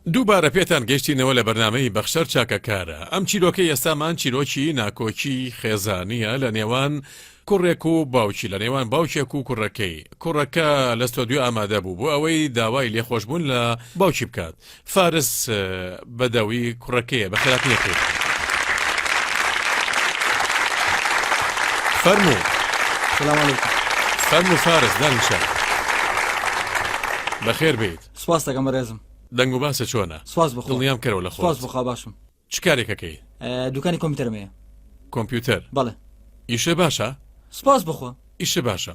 دووبارە پێتان گەشتینەوە لە بەرنامەی بەخشەر چاکەکارە. ئەم چیرۆکەی ئێستامان چیرۆکی ناکۆکی خێزانیە لە نێوان کوڕێک و باوکی، لە نێوان باوکێک و کوڕەکەی. کوڕەکە لە ستۆدیۆ ئامادە بوو بۆ ئەوەی داوای لێخۆشبوون لە باوکی بکات. فارس بەدەوی کوڕەکەیە بە خراپەکەی. فەرموو. سلام علیکم. فەرموو فارس دانیشە. بەخێر بیت. سپاس دەکەم بەڕێزم. دەنگ و باسە چۆنە؟ سپاس بخۆ. دڵنیام کەرەوە لە خۆت. سپاس بخوا باشم. چ کارێکەکەی؟ دوکانی کۆمپیوتەرم هەیە. کۆمپیوتەر؟ بەڵێ. ئیشە باشە؟ سپاس بخۆ. ئیشە باشە.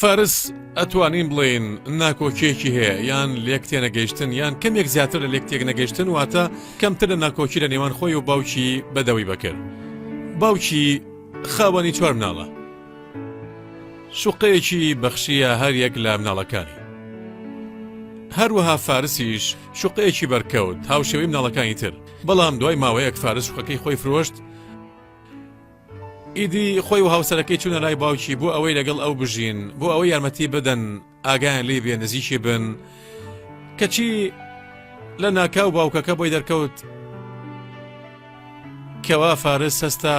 فارس ئەتوانین بڵێن ناکۆکیەکی هەیە یان لێک تێنەگەیشتن یان کەمێک زیاتر لە لێک تێک نەگەیشتن واتە کەمتر لە ناکۆکی لە نێوان خۆی و باوکی بەدەوی بەکرد. باوکی خاوەنی چوار مناڵە. شوقەیەکی بەخشیە هەر یەک لە مناڵەکانی. هەروەها فارسیش شوقەیەکی بەرکەوت هاوشێوەی مناڵەکانی تر. بەڵام دوای ماوەیەک فارس شوقەکەی خۆی فرۆشت. ئیدی خۆی و هاوسەرەکەی چوونە لای باوکی بۆ ئەوەی لەگەڵ ئەو بژین، بۆ ئەوەی یارمەتی بدەن ئاگایان لێ بێ نزیکی بن. کەچی لە ناکاو باوکەکە بۆی دەرکەوت کەوا فارس هەستا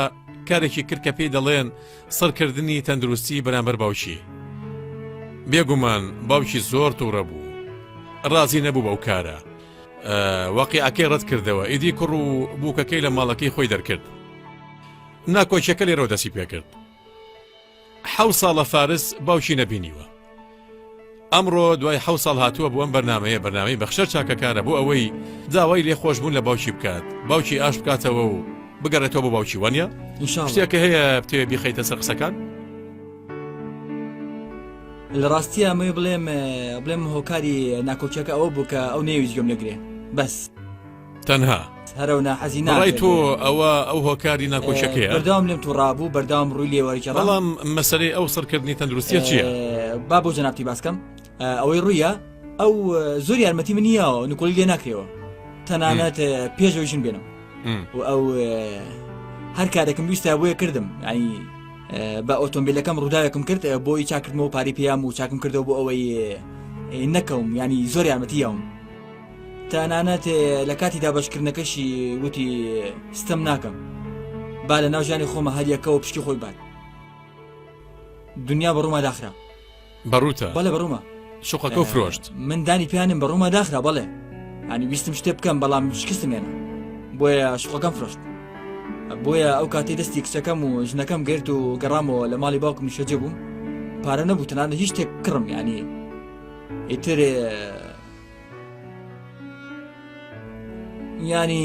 کارێکی کرد کە پێی دەڵێن سەرکردنی تەندروستی بەرامبەر باوکی. بێگومان باوکی زۆر تووڕە بوو، ڕازی نەبوو بەو کارە. واقعەکەی ڕەت کردەوە. ئیدی کوڕ و بووکەکەی لە ماڵەکەی خۆی دەرکرد. ناکۆچەکە لێرەوە دەسی پێکرد. 7 ساڵە فارس باوکی نەبینیوە. ئەمڕۆ دوای 7 ساڵ هاتووە بۆ ئەم بەرنامەی بەخشەر چاکەکارە بۆ ئەوەی داوای لێخۆشبوون لە باوکی بکات، باوکی ئاش بکاتەوە و بگەڕێتەوە بۆ باوکی وانە؟ شتێکە هەیە بتەوێ بیخەیتە سەر قسەکان؟ لە ڕاستیە ئەمەی بڵێم هۆکاری ناکۆکیەکە ئەوە بوو کە ئەو نێویست گوێم لەگرێ بەس تەنها هەرەو ناحەزی ناکرێت. ڕای تۆ ئەو هۆکاری ناکۆچەکەیە؟ بەردەوام لێم تووڕابوو، بەردەوام ڕووی لێوەرەکە. بەڵام مەسەلەی ئەو سەرکردنی تەندروستیە چییە؟ با بۆ جەنابتی باسکەم ئەوەی ڕوویە ئەو زۆر یارمەتی من نییەوە نکۆلی لێ ناکرێەوە تەنانەت پێشەوەیشن بێنم و ئەو هەر کارێکم ویستە بۆیە کردم. ینی بە ئۆتۆمبیلەکەم ڕووداوێکم کرد بۆی چاکردمەوە پاری پێیام و چاکم کردەوە بۆ ئەوەی نەکەوم، ینی زۆر یارمەتیەوم. تەنانەت لە کاتی دابشکردنەکەشی وتی ستەم ناکەم، با لە ناو ژیانی خۆمە هەریەکەوە پشتی خۆی بات. دنیا بەڕوومە داخرا. بەڕوتە؟ بەڵێ بەڕوومە. شوقەکە و فرۆشت. من دانی پیانم بەڕوومە داخرا. بەڵێ ینی ویستم شتێ بکەم بەڵام شکستم هێنا بۆیە شوقەکەم فرۆشت. بۆیە ئەو کاتی دەستی کچەکەم و ژنەکەم گرت و گەڕامەوە لە ماڵی باوکم شەجێ بووم. پارە نەبوو تەنانەت هیچ شتێک کڕم. ینی ئیتر ینی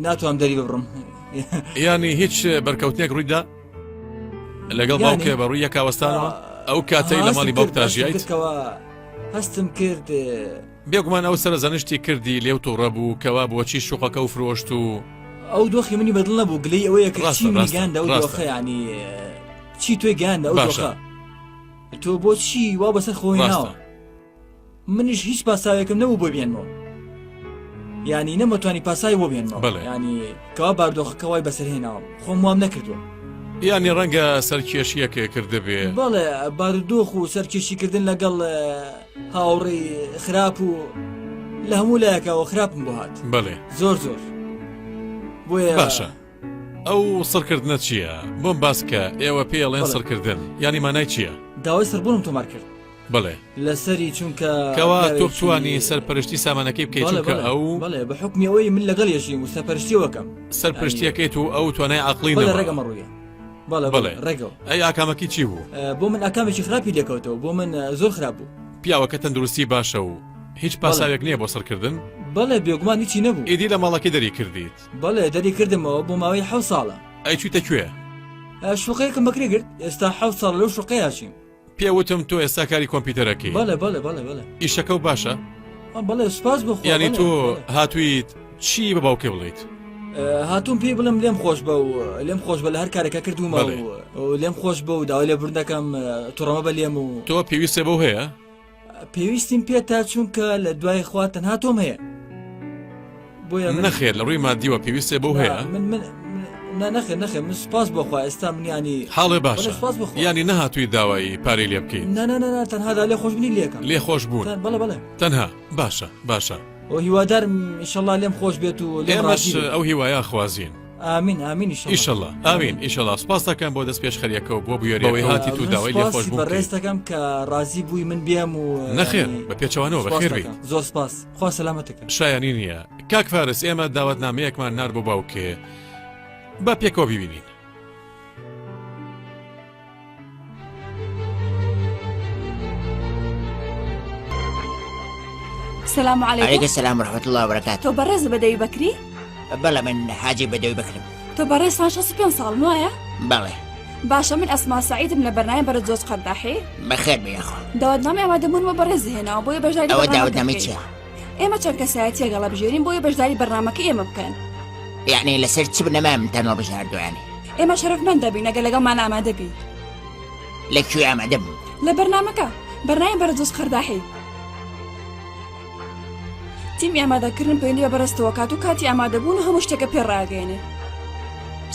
ناتوانم دەری ببڕم. ینی هیچ بەرکەوتنێک ڕوویدا لەگەڵ باوکێ بە ڕووی یەکاوەستانەوە؟ ئەو کاتەی لە ماڵی باوک تاژیایت هەستم کرد. بێگومان ئەو سەرزانشتی کردی لێو تووڕە بوو کەوا بۆچی شوقەکە و فرۆشت و ئەو دۆخی منی بەدڵ نەبوو گلەی ئەوەیە کەچی گیاندا ئەو دۆخە. ینی چی توێ گیاندا ئەو دۆخە تۆ بۆچی وا بەسەر خۆی ناوە؟ منیش هیچ پاساوێکم نەبوو بۆ بێنمەوە. ینی نەمەتوانی پاسای بۆ بێنمەوە. ینی کەوا باردۆخەکە وای بەسەر هێناوە خۆم وام نەکردووە. ینی ڕەنگە سەرکێشیەکە کرده بێ. بەڵێ بارودۆخ و سەرکێشیکردن لەگەڵ هاوڕێی خراپ و لە هەموو لایەکەوە خراپم بۆ هات. بەڵێ زۆر بۆیە باشە. ئەو سەرکردنە چییە؟ بۆم باسکە ئێوە پێڵێن سەرکردن ینی مانای چییە؟ داوای سەربوونم تۆمار کرد. بڵێ لەسەری چونکە کەوا تۆ بتوانی سەرپەرشتی سامانەکەی بکەیت چونکە ئەو بەڵێ بە حکمی ئەوەی من لەگەڵ یەشیم و سەرپەرشتیەوەکەم سەرپەرشتیەکەیت و ئەو توانای عەقڵی نەبوو. ڕێگەمە ڕوویە. بەڵێ ڕێگەوە. ئەی ئاکامەکی چی بوو؟ بۆ من ئاکامێکی خراپی دەکەوتەوە. بۆ من زۆر خراپ بوو. پیاوەکە تەندروستی باشە و هیچ پاساوێک نییە بۆ سەرکردن؟ بەڵێ بێگومان هیچی نەبوو. ئیدی لە ماڵەکەی دەری کردیت؟ بەڵێ دەری کردمەوە بۆ ماوەی 7 ساڵە. ئەی چوویتە کوێ؟ شوقەیەکم بەکرێ گرت. ئێستا 7 ساڵ لەو شوقەیەچیم. پێوتم تۆ ئێستا کاری کۆمپیوتەرەکەی. بەڵێ ئیشەکە و باشە؟ بەڵێ سوپاس بخۆ. ینی تۆ هاتوویت چی بە باوکێ بڵیت؟ هاتووم پێی بڵم لێم خۆش بە لە هەر کارێکە کردومە و لێم خۆش بە و داوای لێبوردنەکەم تووڕەمە بە لێم و تۆ پێویستێ بەو هەیە؟ پێویستیم پێتا چونکە لە دوای خوا تەنها تۆم هەیە. بۆیە نەخێر لە ڕووی مادیوە پێویستێ بەو هەیە؟ نەخێر من سوپاس بۆخوا ئێستا من ینی حاڵێ باشە. ینی نەهاتووی داوای پارەی لێ بکەیت؟ تەنها دا لێ خۆشببوونی لێکم. لێ خۆش بوون؟ بەڵێ تەنها باشە. و هیوادارم ئینشەڵا لێم خۆش بێت و لێم ئێمەش ڕازی بێت. ئەو هیوایە خوازیین. ئامین ئامین ئیشەڵڵا ئامین ئیشەڵڵا سپاس دەکەم بۆ دەست پێش خەریەکەوە بۆ بوێرەوەی هاتی و داوای لێ خۆش بوو بەڕێز دەکەم کە ڕازی بووی من بێم و نەخێر بە پێچەوانەوە بەخێر بیت. زۆر سپاس خوا سەلامەتەکە. شایانی نییە کاک فارس ئێمە داوەتنامەیەکمان نار بۆ باوکێ با پێکەوە ببینین. السلام عليكم. عليك السلام ورحمة الله وبركاته. تو بەڕێز بەدەوی بەکری؟ بەڵێ من حاجی بەدەوی بکرم. تۆ بەڕێزان 65 ساڵ وایە؟ بەڵێ. باشە من ئەسما سعیدم لە بەرنامە بەرز جۆز قەرداحی. بەخێر بێخۆ. داوەتنامە ئامادەبوونمە بەڕێز هێناوە بۆیە بەشداری ئەوە داوەتنامەی چییە؟ ئێمە چەند کەسایەتی گەڵا بژێرین بۆیە بەشداری بەرنامەکە ئێمە بکەن. یعنی لەسەر چ بنەما من تەنها بژاردویانی؟ ئێمە شەرەفمەند دەبین ئەگەر لەگەڵمان ئامادە بی. لەکوێ ئامادەم؟ لە بەرنامەکە بەرنامە بەرز جۆز قەرداحی. تیمی ئامادەکردن پەیوەندی بە بەرزتەوە کات و کاتی ئامادەبوون و هەموو شتێکە پێڕاگەێنێ.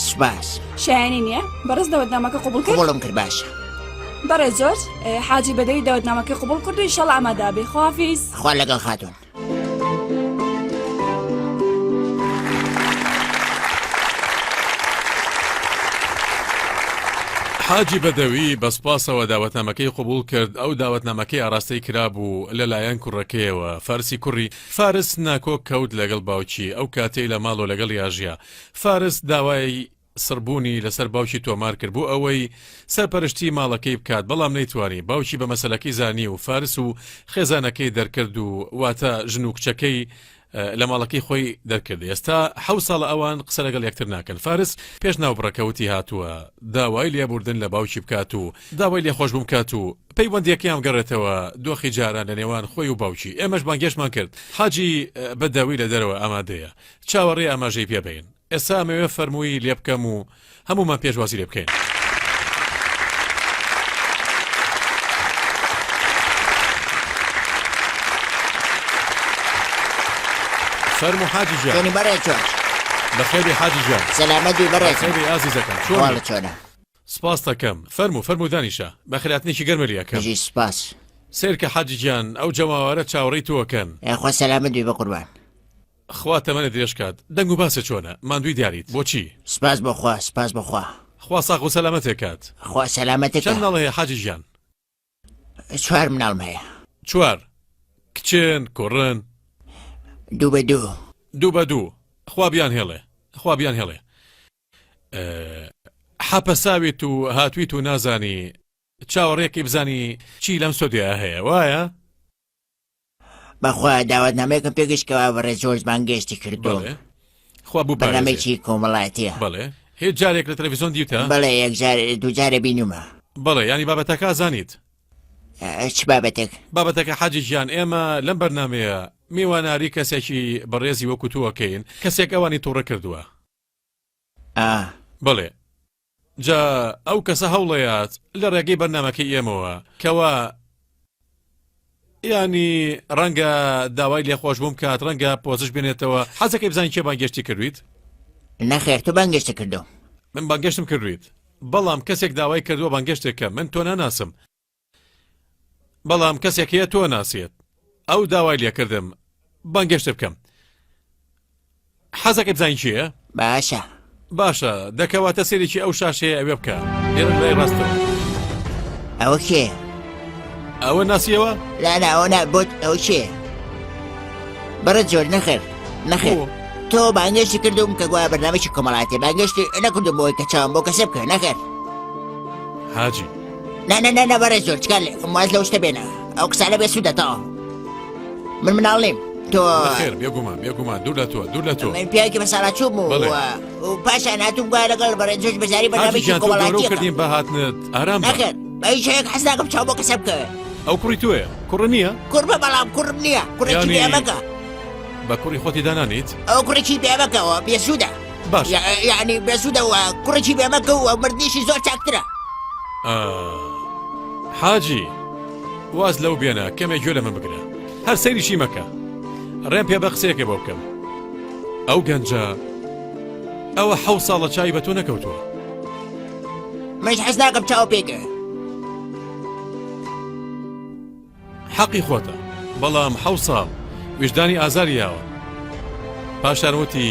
سپاس. شایانی نییە بەڕێز داوەتنامەکە قبول کرد؟ قبوڵم کرد باشە. بەڕێز جۆرج حاجی بەدەوی داوەتنامەکەی قبول کرد و ئینشەڵڵا ئامادە بێ. خوافیز. خوا لەگەڵ خاتون. حاجی بەدەوی بە سپاسەوە داوەتنامەکەی قبول کرد ئەو داوەتنامەکەی ئاراستەی کرابوو لەلایەن کوڕەکەیەوە فارسی کوڕی فارس ناکۆ کەوت لەگەڵ باوکی ئەو کاتەی لە ماڵۆ لەگەڵ یاژیا فارس داوای سربوونی لەسەر باوکی تۆمار کرد بوو ئەوەی سەرپەرشتی ماڵەکەی بکات بەڵام نەیتوانی باوکی بە مەسەلەکەی زانی و فارس و خێزانەکەی دەرکرد و واتە ژن و کچەکەی لە ماڵەکەی خۆی دەرکرد ئێستا 7 ساڵ ئەوان قسە لەگەڵ یەکتر ناکەن فارس پێش ناوبڕەکەوتی هاتووە داوای لێبوردن لە باوکی بکات و داوای لێ خۆش بکات و پەیوەندیەکەیان گەڕێتەوە دۆخی جاران لە نێوان خۆی و باوکی ئێمەش بانگێشمان کرد حاجی بەداوی لە دەرەوە ئامادەیە چاوەڕێ ئاماژەی پێبین ئێستا ئەمەوێ فەرمووی لێ بکەم و هەمومان پێشوازی لێ بکەین فەرموو حاجی جان چۆنی بەڕێ چۆن؟ بەخێری حاجی جان سەلامەتی بەڕێ خێری ئازیزەکەم چۆن خواڵە چۆنە؟ سپاس دەکەم فەرموو دانیشە بە خێراتنێکی گەرمەریەکەم بژی سپاس. سیر کە حاجی گیان ئەو جەماوارە چاوەڕێی تۆکەن خوا سەلامەتی بە قوربان. خوا تەمەنە درێژکات دەنگ و باسە چۆنە ماندووی دیاریت بۆچی سپاس بۆخوا سپاس بۆخوا. خوا ساق و سەلامەتێکات خوا سەلامەتێکە. چەند ناڵەیە حاجی گیان 4 مناڵم هەیە. 4 کچن کوڕن 2 بە 2 2 بە 2 خوا بیان هێڵێ حەپەساویت و هاتوویت و نازانی چاوەڕێکی بزانی چی لەم سۆدیا هەیە وایە بەخوا داوەتنامەیەکم پێگەشتکەوە بەڕێ جۆرج بانگێشتی کردو خوا بوو بەرنامەیەکی کۆمەڵایەتیە. بەڵێ هیچ جارێک لە تەلەڤیزۆن دیوتە بەڵێ یەک دووجارە بینومە. بەڵێ ینی بابەتەکە زانیت چ بابەتێک؟ بابەتەکە حاجی گیان ئێمە لەم بەرنمەیە میواناری کەسێکی بەڕێزی وەکو تووەکەین کەسێک ئەوانی تووڕە کردووە بڵێ جا ئەو کەسە هەوڵەیات لە ڕێگەی بەرنمەکەی ئێمەوە کەوا ینی ڕەنگە داوای لێخۆش بووم کات ڕەنگە پۆزش بێنێتەوە حەزەکەی بزانین کێ بانگێشتی کردویت نەخێر تۆ بانگێشتە کردو من بانگەشتم کردویت بەڵام کەسێک داوای کردووە بانگێشتێکە من تۆ ناناسم بەڵام کەسێک هەیە تۆ ناسێت ئەو داوای لێکردم بانگێشتە بکەم حەزەکەی بزانین چییە؟ باشە دەکەواتە سێرێکی ئەو شاشەیە ئەوێ بکە لێرە لای ڕاستەوە ئەوە کێ؟ ئەوە ناسیەوە؟ لا ئەوە بۆت ئەو چێ؟ بەڕێ جۆر نەخێر تۆ بانگێشتی کردوم کە گوایە بەرنامەیەکی کۆمەڵایەتیە بانگێشتی نەکردم بۆی کە چاوم بۆ کەسێ بکە نەخێر حاجی نه بەڕێ جۆر چکار واز لەو شتە بێنە ئەو قسانە بێ سوودەتەوە من مناڵ نیم تۆ خێر بێگومان دوور لە تۆ من پیاوێکی بەساڵاتچووم و پاشان هاتووم گوایە لەگەڵ بەڕێ جۆرج بەزاری بەرنامەیەکی کۆمەڵایەتیە کردین بە هاتنت ئارام نەخێر بەهیچ شتێک حەز ناکەم چاو بۆ کەسە بکە ئەو کوڕی تۆیە کوڕ نییە؟ کوڕ بە بەڵام کوڕم نییە کوڕێکی بێمەکە بە کوڕی خۆتی دانانیت؟ ئەو کوڕێکی بێمەکەوە بێسوودە باش یعنی بێسوودەوە کوڕێکی بێمەکە و مردیشی زۆر چاکترە حاجی واز لەو بێنە کەمێک گوێ لە من بگرە هەر سەیریشی مەکە ڕێم پێ بە قسەیەکێ بۆ بکەم ئەو گەنجە ئەوە 7 ساڵە چای بە تۆ نەکەوتووە منش حەز ناکەم چاو پێکە حەقی خۆتە بەڵام 7 ساڵ وجدانی ئازاریاوە پاشان وتی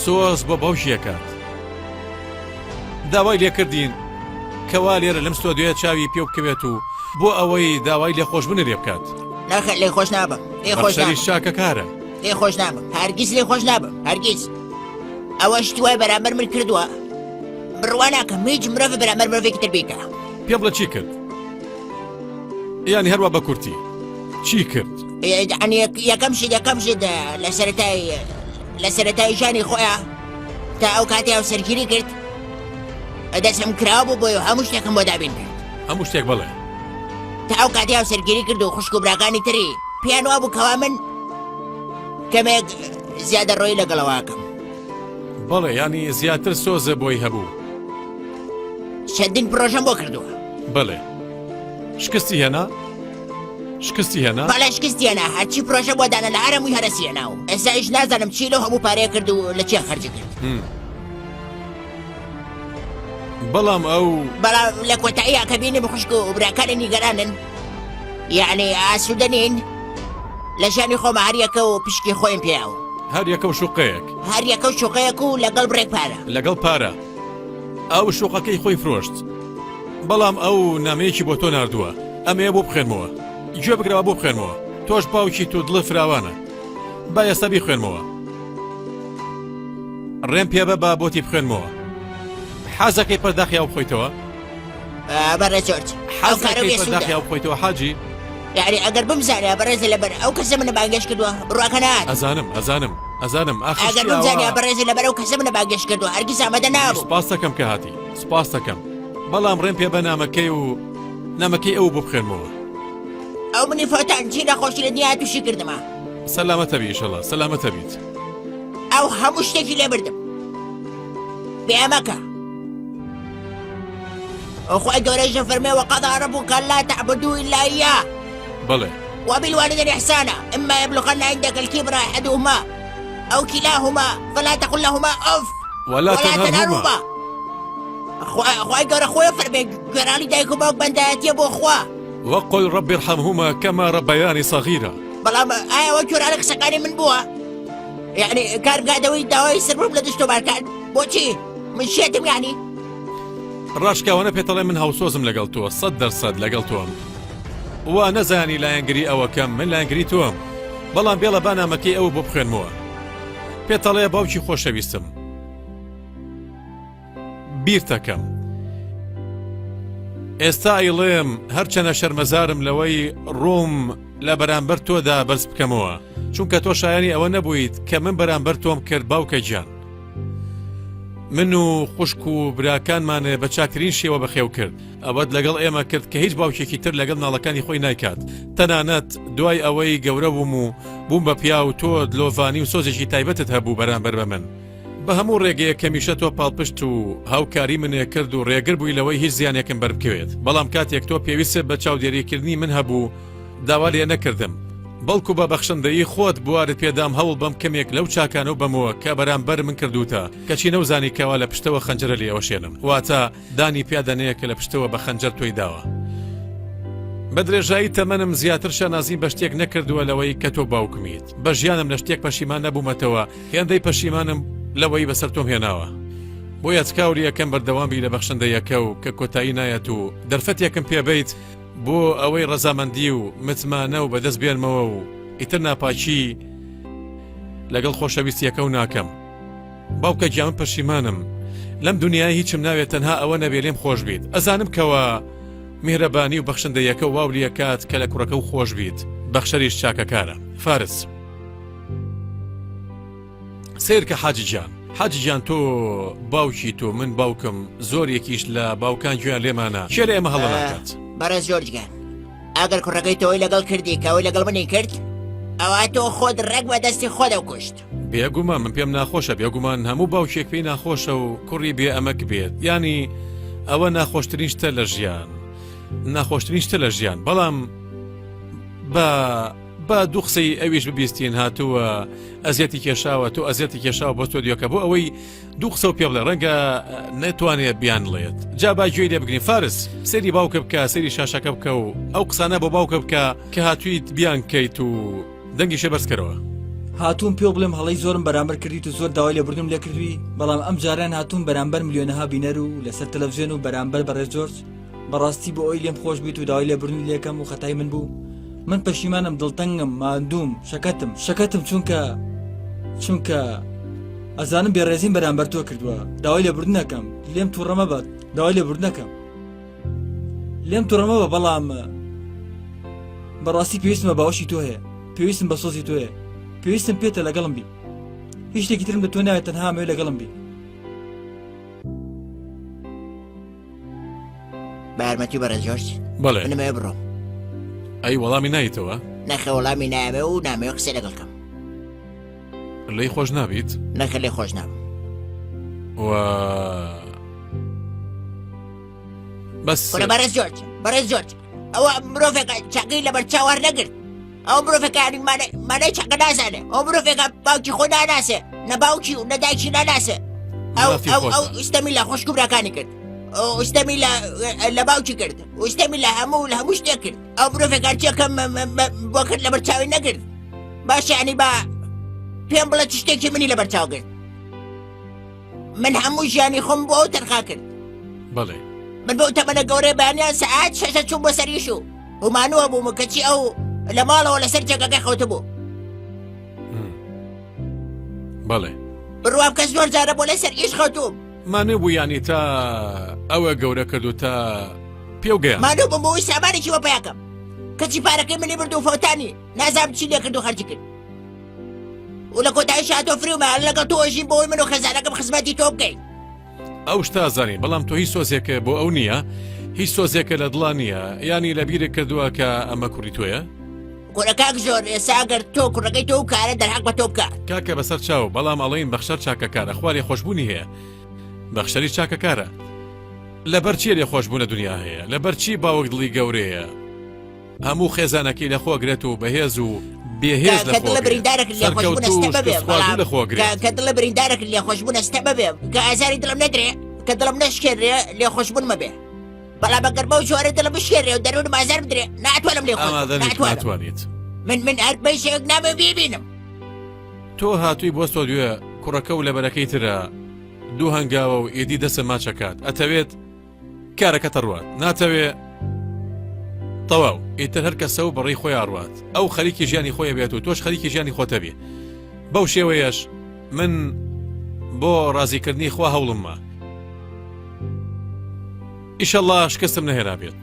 سۆز بۆ بەوشیەکات داوای لێکردین کەوا لێرە لەم ستۆدیۆیە چاوی پێ بکەوێت و بۆ ئەوەی داوای لێخۆشبوونی لێ بکات نەخێر لێ خۆش نابم لێ خۆش بەخشەری نابم شاکە کارە لێ خۆش نابم هەرگیز لێ خۆش نابم هەرگیز ئەوەش دوای بەرامبەر من کردووە بڕوا ناکەم هیچ مرۆڤ بەرامبەر مرۆڤێکی تر بیکە پێ بڵە چی کرد یانی هەروە بە کورتی چی کرد یەکەم شت لە سەرەتای ژانی خۆیان تا ئەو کاتیاو سەرگیری کرد دەستم کراوە بوو بۆی و هەموو شتێکم بۆ دابین کرد هەموو شتێک بڵێ تا ئەو کاتیاو سەرگیری کرد و خوشک و براکانی تری پێیان وا بوو کەوا من کەمێک زیادە ڕۆی لەگەڵەوەکەم بەڵێ ینی زیاتر سۆزە بۆی هەبوو چەندین پرۆژەم بۆ کردووە بەڵێ شکستی هێنا بەڵێ شکستیانە هەرچی پرۆژە بۆ دانا لە هەرەمووی هەرەسیەناو ئێستا ئیش نازانم چی لەو هەموو پارەیە کرد و لە چێ خەرج کرد بەڵام ئەو بەڵام لە کۆتاییە کە بینی بخشک و براکانی نیگەرانن یعنی ئاسوودەنین لە ژانی خۆمە هەریەکە و پشکی خۆیم پێیاوە هەر یەکە و شوقەیەک هەریەکە و شوقەیەک و لەگەڵ بڕێک پارە لەگەڵ پارە ئەو شوقەکەی خۆی فرۆشت بەڵام ئەو نامەیەکی بۆ تۆ ناردووە ئەمەیە بۆ بخێنمەوە گوێ بگرەوە بۆ بخێنمەوە تۆش باوکی تو دڵە فراوانە با ئێستا بیخوێنمەوە ڕێم پێ بە با بۆتی بخوێنمەوە حەزەکەی پەرداخیا بخۆیتەوە بەڕێ جۆرج حەزەکەی پەرداخیا بخۆیتەوە حاجی یعنی ئەگەر بمزانێ بەڕێزە لەبەر ئەو کەسە منە باگەش کردووە بڕواکە نات ئەزانم ئەگەر بمزانێ بەڕێزە لەبەر ئەو کەسە منە باگەش کردووە هەرگیز ئامادە نابوو سپاس دەکەم کە هاتی سپاس دەکەم بەڵام ڕێم پێ بە نامەکەی ئەو بۆ بخێنمەوە ئەو منی فۆتان چی نەخۆشی لە دنیا تووشی کردمە سەلامەتە بی ئیشەڵا سەلامەتە بیت ئەو هەموو شتێکی لێ بردم بێمەکە أخوي قريش فرمي وقضى ربك لا تعبدوا إلا إياه بلى وبالوالدين إحسانا إما يبلغن عندك الكبر أحدهما أو كلاهما فلا تقل لهما أف ولا تنهرهما أخوي قريش أخوي فرمي قرالي دايكم أو بندات يبو أخوة وقل رب ارحمهما كما ربياني صغيرة بلا آية وجور عليك سقاني من بوها يعني كان قاعد ويداوي يسرب لدشتو باركان بوشي من شيتم يعني ڕاشکاوانە پێتەڵێ من هاوسۆزم لەگەڵ تۆ 100% لەگەڵ تۆم وا نەزانی لایەنگری ئەوەکەم من لایەنگری تۆم بەڵام بێڵە بانامەکەی ئەوە بۆ بخوێنمەوە پێتەڵێ باوکی خۆشەویستم بیرتەکەم ئێستا ئەیڵێم هەرچەنە شەرمەزارم لەوەی ڕووم لە بەرامبەر تۆدا بەرز بکەمەوە چونکە تۆ شایانی ئەوە نەبوویت کە من بەرامبەر تۆم کرد باوکە گیان من و خوشک و براکانمانە بە چاکرین شێوە بەخێو کرد ئەوەت لەگەڵ ئێمە کرد کە هیچ باوکێکی تر لەگەڵ ناڵەکانی خۆی نایکات تەنانەت دوای ئەوەی گەورە بووم و بووم بە پیا و تۆ دلۆڤانی و سۆزێکی تایبەتت هەبوو بەرامبەر بە من بە هەموو ڕێگەیە کەمیشە تۆ پاڵپشت و هاوکاری منێ کرد و ڕێگر بووی لەوەی هیچ زیانێکم بەربکەوێت بەڵام کاتێک تۆ پێویستە بە چاودێریکردنی من هەبوو داوا لێ نەکردم بەڵکو بە بەخشندەیی خۆت بوارت پێدام هەوڵ بەم کەمێک لەو چاکانە و بەمەوە کە بەرامبەر من کردوتە کەچی نەوزانی کەوا لە پشتەوە خەنجەرە لێ ئەوەشێنم واتە دانی پیادەنەیە کە لە پشتەوە بە خەنجەر تۆی داوە بە درێژایی تەمەنم زیاتر شانازیم بە شتێک نەکردووە لەوەی کە تۆ باوکمیت بە ژیانم لە شتێک پەشیمان نەبوومەتەوە هێندەی پەشیمانم لەوەی بەسەر تۆم هێناوە بۆیە چکاوری یەکەم بەردەوامی لە بەخشندەیەکە و کە کۆتایی نایەت و دەرفەتێکم پێبیت بۆ ئەوەی ڕەزامەندی و متمانە و بەدەست بێنمەوە و ئیتر ناپاچی لەگەڵ خۆشەویستیەکە و ناکەم باوکە گیان پەشیمانم لەم دنیای هیچم ناوێت تەنها ئەوە نەبێ لێم خۆش بیت ئەزانم کەوە میهرەبانی و بەخشندەیەکە واولیەکات کە لە کوڕەکە و خۆش بیت بەخشەریش چاکەکارە فارس سیر کە حاجی جان تۆ باوکی تۆ من باوکم زۆرێکیش لە باوکان گویان لێمانە کێ لە ئێمە هەڵە ناکات بەڕێز جۆرجگان ئەگەر کوڕەکەی تۆی لەگەڵ کردی کەوەی لەگەڵ منی کرد ئەوە تۆ خۆت ڕێک بە دەستی خۆدە و کوشت بێگومان من پێم ناخۆشە بێگومان هەموو باوکێک پێی ناخۆشە و کوڕی بێ ئەمەک بێت ینی ئەوە ناخۆشترین شتە لە ژیان ناخۆشترین شتە لە ژیان بەڵام بە دوو قسەی ئەویش ببیستین هاتووە ئەزیەتی کێشاوە تۆ ئەزیەتی کێشاوە بۆ تۆ دیۆکە بۆ ئەوەی دوو قسە و پێ بڵێ ڕەنگە نەتوانێت بیان لێت جا با گوێی لێ بگرین فارس سەری باوکە بکە سەری شاشەکە بکە و ئەو قسانە بۆ باوکە بکە کە هاتوویت بیان کەیت و دەنگی شێ بەرزکەرەوە. هاتوون پێ بڵێم هەڵی زۆرم بەرامبەر کردیت و زۆر داوای لێبوردنم لێ کردووی، بەڵام ئەم جاران هاتوون بەرامبەر ملیۆنەها بینەر و لەسەر تەلەڤیزیۆن و بەرامبەر بەڕێز جۆرج بەڕاستی بۆ ئەوی لێم خۆش بیت و داوای لێبوردن لێکەم و خەتای من بوو. من پەشیمانم، دڵتەنگم، ماندووم، شەکەتم چونکە ئەزانم بێڕێزیم بەرامبەر تۆ کردووە. داوای لێبوردن نەکەم، لێم تووڕەمە بەت، داوای لێبوردن نەکەم، لێم تووڕەمە بە، بەڵام بەڕاستی پێویستمە باوەشی تۆ هەیە، پێویستم بە سۆزی تۆ هەیە، پێویستم پێتە لەگەڵم بی. هیچ شتێکی ترم لە تۆ ناوێت، تەنها ئەمەوێت لەگەڵم بی. بە یارمەتی بەڕێز جۆرج. بەڵێ منەمەوێ بڕۆم. ئەی وەڵامی نایتەوە؟ نەخێ وەڵامی نایەوێ و نامەوێ قسە لەگەڵکەم. لێی خۆش نابیت؟ نەخێ لێ خۆش نابم. بەس بەڕێز جۆرج ئەوە مرۆڤێکە چاقی لە بەرچاوار نەگرت. ئەو مرۆڤێکە مانای چاقە نازانێ. ئەو مرۆڤێکە باوکی خۆ ناناسێ، نە باوکی و نە دایکی ناناسێ. ئەو ئستەمی لە خوشک و براکانی کرد، ئستەمی لە باوکی کرد، ئستەمی لە هەموو شتێک کرد. ئەو مرۆڤێکە چێکەم بۆ کرد لە بەرچاوی نەگرت. باش یعنی بە پێم بڵێ چ شتێکی منی لە بەرچاو کرد. من هەموو ژیانی خۆم بۆ ئەو تەرخا کرد. بەڵێ من بۆ تەمەنە گەورەی بەیانیان سەعات 6 چوون بۆ سەریش و مانووە بووم کەچی ئەو لە ماڵەوە لەسەر جێگەکەی خەوتە بوو. بەڵێ بڕوام کە زۆر جارە بۆ لەسەر ئیش خەوتوم. مانێ بوو ینی تا ئەوە گەورە کرد و تا پێو گەیان. مانوو بم بۆی سامانێکی وە پێیاکەم کەچی پارەکەی منی برد و فەوتانی نازانم چی لێ کرد و خەرجی کرد. و لە کۆتایی شاتۆ فریومە لەگەڵ تۆژین بۆی من و خەزانەکەم خزمەتی تۆ بکەین. ئەو شتا زانی، بەڵام تۆ هیچ سۆزێکە بۆ ئەو نییە، هیچ سۆزێکە لە دڵا نییە، ینی لە بیرێک کردووە کە ئەمە کوڕی تۆیە؟ کوڕەکەک زۆر ئێستا ئەگەر تۆ کوڕەکەی تۆ کارە دەرحەق بە تۆ بکات. کاکە بەسەر چاو، بەڵام ئەڵێن بەخشەر چاکەکارە، خوارێ خۆشببوونی هەیە، بەخشەری چاکەکارە. لەبەر چیە لێ خۆشببوونە دنیا هەیە؟ لەبەر چی باوەک دڵی گەورەیە؟ هەموو خێزانەکەی لە خۆگرێت و بەهێز و بێهێز لە دڵە بریندارێک لێ خۆشببوونە ستە ببێ، کە دڵە بریندارێک لێ خۆشببوونە ستە ببێ، کە ئازاری دڵم نەدرێ، کە دڵم نەشکێنرێ لێ خۆشببوون مەبێ. بەڵام ئەگەر بەو جۆرە دڵم بشکێنرێ و دەروونم ئازار بدرێ، ناتوانم لێ ناتوانیت. من هەر بەیشێک نامە بیبینم. تۆ هاتووی بۆ سۆدوێ کوڕەکە و لەبەرەکەی ترە دوو هەنگاوە و ئێدی دەسە ماچەکات، ئەتەوێت کارەکەتە ڕوات، ناتەوێ تەواو ئیتر هەر کەسە و بەڕێی خۆی ئاڕوات، ئەو خەریکی ژیانی خۆی بێت و تۆش خەریکی ژیانی خۆتە بێ. بەو شێوەیەش من بۆ ڕازیکردنی خوا هەوڵممە. ئیشەڵڵا شکستم نەهێنا بێت.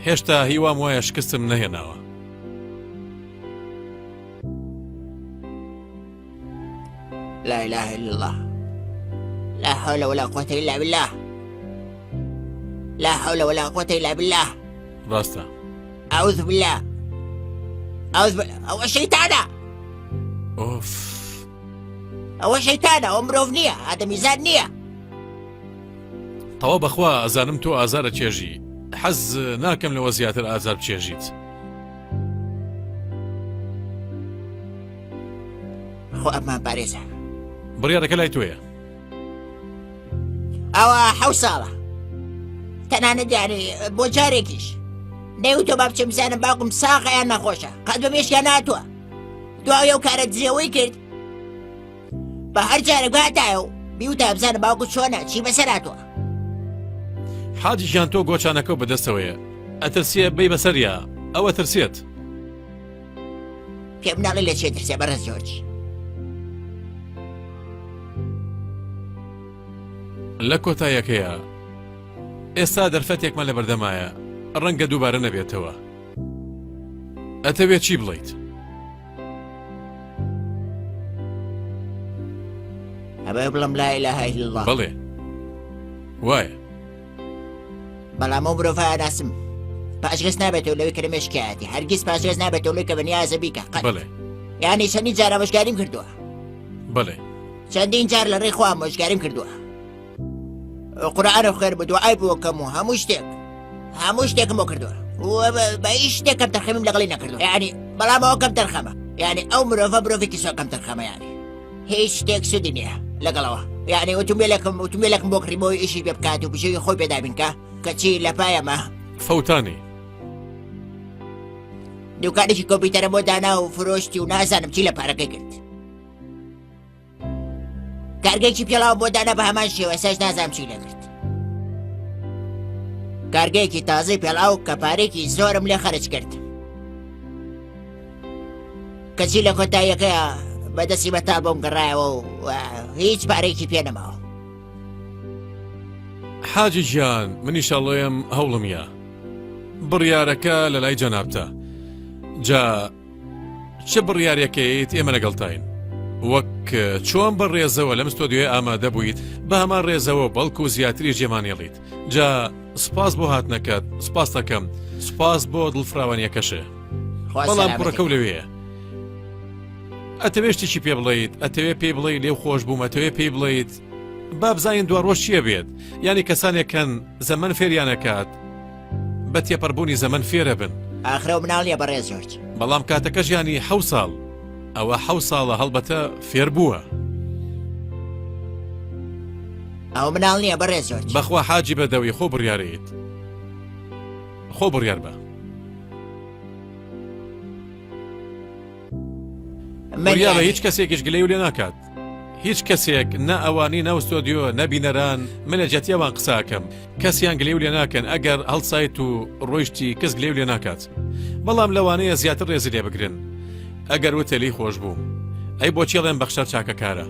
هێشتا هیوام وایە شکستم نەهێناوە. لا إله إلا الله، لا حول ولا قوة إلا بالله، لا حول ولا قوة إلا بالله. ڕاستە. أعوذ بالله، أو الشيطانة. ئۆف. أو الشيطانة، أو مرۆڤ نییە، هذا میزان نییە. تەوا بەخوا ئەزانم تۆ ئازارە چێژی، حەز ناکەم لەوە زیاتر ئازار بچێژیت. خۆ ئەممان پارێزە. بڕیارەکە لای تۆیە. ئەوە 7 ساڵە، تەنانەت یعنی بۆ جارێکیش نەیوتۆ با بچێ بزانم باوکم ساغە یان نەخۆشە، قەت بەبێشیان ناتووە. دواوی ئەو کارە دزیەوەی کرد بە هەر جارێک هاتایە و بیوتە بزانم باوکو چۆنە، چی بەسەر هاتووە. حاجی ژیان تۆ گۆچانەکە و بەدەستەوەیە، ئەترسیە بەی بەسەریە، ئەوە ترسێت. پێم ناڵی لە چێ ترسێ بەڕێز جۆرج. لە کۆتاییەکەیە ئێستا دەرفەتێکمان لە بەردەمایە، ڕەنگە دووبارە نەبێتەوە. ئەتەوێت چی بڵیت؟ ئەبێ بڵم لا إله إلا الله. بەڵێ وایە. بەڵام ئەو مرۆڤە ناسم پاشگەز نابێتەوە لەوەی کە لە مێشکایەتی، هەرگیز پاشگەز نابێتەوە لەوەی کە بەنیازە بیکە. بەڵێ. یعنی چەندین جار ئامۆژگاریم کردووە. بەڵێ. چەندین جار لە ڕێی خوا ئامۆژگاریم کردووە. قورئانە خوێر بە دوعای بۆ کەم و هەموو شتێکم بۆ کردووە. بە هیچ شتێکم تەرخەمیم لەگەڵی نەکردووە. یعنی بەڵام ئەوە کەم تەرخەمە. یعنی ئەو مرۆڤە مرۆڤێکی زۆر کەم تەرخەمە، یعنی هیچ شتێک سودی نییە لەگەڵەوە. یعنی ئۆتۆمبیلێکم بۆ کڕی بۆی ئیشی پێ بکات و بژێوی خۆی پێدا بینکە کەچی لە پایەمە فەوتانی. دوکانێکی کۆمپیوتەرە بۆ دانا و فرۆشتی و نازانم چی لە پارەکەی کرد کارگەیەکی پێڵاو بۆ دانا بە هەمان شێوە ئێستاش نازانم چی لەکرد کارگەیەکی تازەی پێڵاو کە پارێکی زۆرم لێ خەرج کردم کەچی لە کۆتاییەکەیە بەدەستی بەتاڵ بۆم گەڕایەوە و هیچ پارێکی پێ نەماوە حاجی گیان منیشەڵێم هەوڵمیە بڕیارەکە لە لای جەنابتە جا چه بڕیارەکەیت ئێمە لەگەڵتاین وەک چۆن بە ڕێزەوە لەم ستۆدیۆی ئامادە بوویت بە هەمان ڕێزەوە بەڵکو و زیاتری ژێمانێڵیت جا سپاس بۆ هاتنەکەت سپاس دەکەم سپاس بۆ دڵفراوانیەکەشە بەڵام کوڕەکە و لەوەیە ئەتەوێ شتێکی پێ بڵێیت ئەتەوێ پێی بڵێ لێو خۆش بووم ئەتەوێ پێی بڵێیت با بزانین دوڕۆژ چییە بێت ینی کەسانێکەن زەمن فێریانەکات بە تێپەڕبوونی زەمن فێرە بن ئاخرە و مناڵ نیە بەڕێز جۆرج بەڵام کاتەکە ژیانی 7 ساڵ ئەوە 7 ساڵە هەڵبەتە فێر بووە ئەو مناڵ نییە بەڕێز جۆرج بەخوا حاجی بەدەوی خۆ بڕیارەیت خۆ بڕیار بە بڕیارە هیچ کەسێکیش گلەی و لێ ناکات هیچ کەسێک نە ئەوانی ناو ستۆدیۆ نەبینەران منە جەتیەوان قساکەم کەسیان گلێ و لێ ناکەن ئەگەر هەڵسایت و ڕۆیشتی کەس گلێ و لێ ناکات بەڵام لەوانەیە زیاتر ڕێزی لێ بگرن ئەگەر وتەلی خۆش بووم ئەی بۆچێڵێن بەخشەر چاکەکارە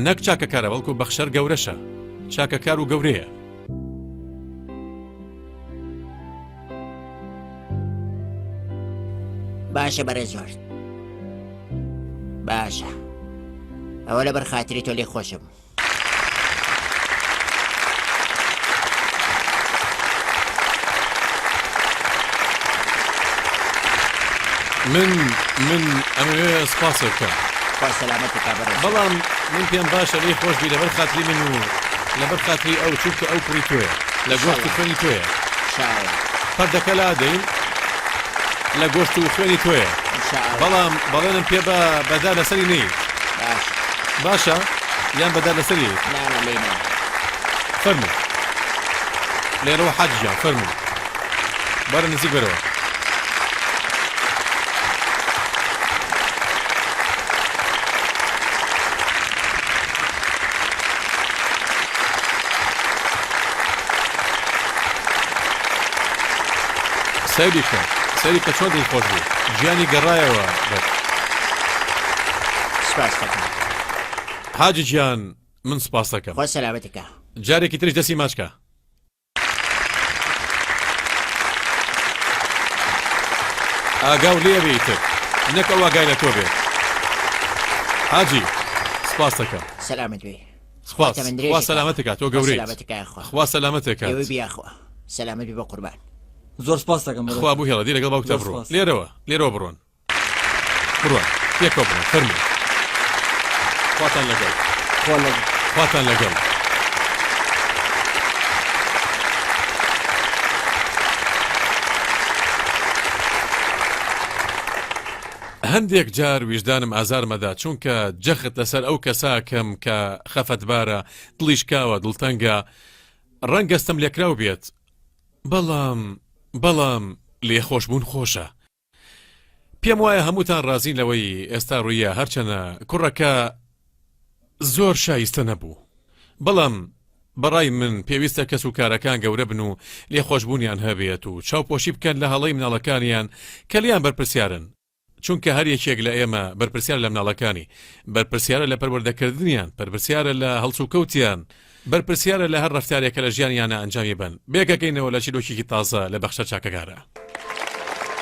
نەک چاکەکارە بەڵکو بەخشەر گەورەشە چاکەکار و گەورەیە باشە بەڕێز جۆرج باشە ئەوە لە بەرخاتری تۆ لێ خۆشم من ئەمەوێ سپاس بکەم خوا سەلامەتت کا بەڕێز بەڵام من پێم باشە لێ خۆش بی لەبەر خاتری من و لەبەر خاتری ئەو چونکە ئەو کوڕی تۆیە لە گۆشت و خوێنی تۆیە شاوە پەردەکە لا دەین لە گۆشت و خوێنی تۆیە بەڵام بەڵێنم پێ بە بەدار لەسەری نیت باشە یان بەدار لەسەری فەرمو لێرەوە حاجیان فەرمو بەرە نزیک بەرەوە سەیری کە چۆن دڵخۆش بوو گیانی گەڕایەوە سپاس دەکەم حاجی گیان من سپاس دەکەم خۆ سەلامەتەکە جارێکی تریش دەستی ماچکە ئاگاو لێ بێیتر نەک ئەو ئاگای لە تۆ بێت حاجی سپاس دەکەم سەلامەت بێ سپاس خوا سەلامەتێکە تۆ گەورەیت خوا سەلامەتێکە ئێوە بیاخوا سەلامەت بێ بە قوربان زۆر سپاس دەکەم خوا بوو هێڵە دی لەگەڵ باوکتە بڕۆ لێرەوە بڕۆن پێکەوە بڕۆن فەرموو خواتان لەگەڵ خواتان لەگەڵ هەندێک جار ویژدانم ئازارمەدا چونکە جەخت لەسەر ئەو کەساکەم کە خەفەتبارە دڵیشکاوە دڵتەنگە ڕەنگەستم لێکراو بێت بەڵام لێخۆشبوون خۆشە پێم وایە هەمووتان ڕازین لەوەی ئێستا ڕوویە هەرچەنە کوڕەکە زۆر شایستە نەبوو بەڵام بەڕای من پێویستە کەس و کارەکان گەورە بن و لێخۆشبوونیان هەبێت و چاوپۆشی بکەن لە هەڵەی مناڵەکانیان کە لیان بەرپرسیارن چونکە هەر یەکێک لە ئێمە بەرپرسیار لە مناڵەکانی بەرپرسیارە لە پەروەردەکردنیان بەرپرسیارە لە هەڵسو کەوتیان بەرپرسیارە لە هەر ڕەفتارێکە لە ژیانیانە ئەنجامی بن بێگەکەینەوە لە چیرۆکێکی تازە لە بەخشە چاکەکارە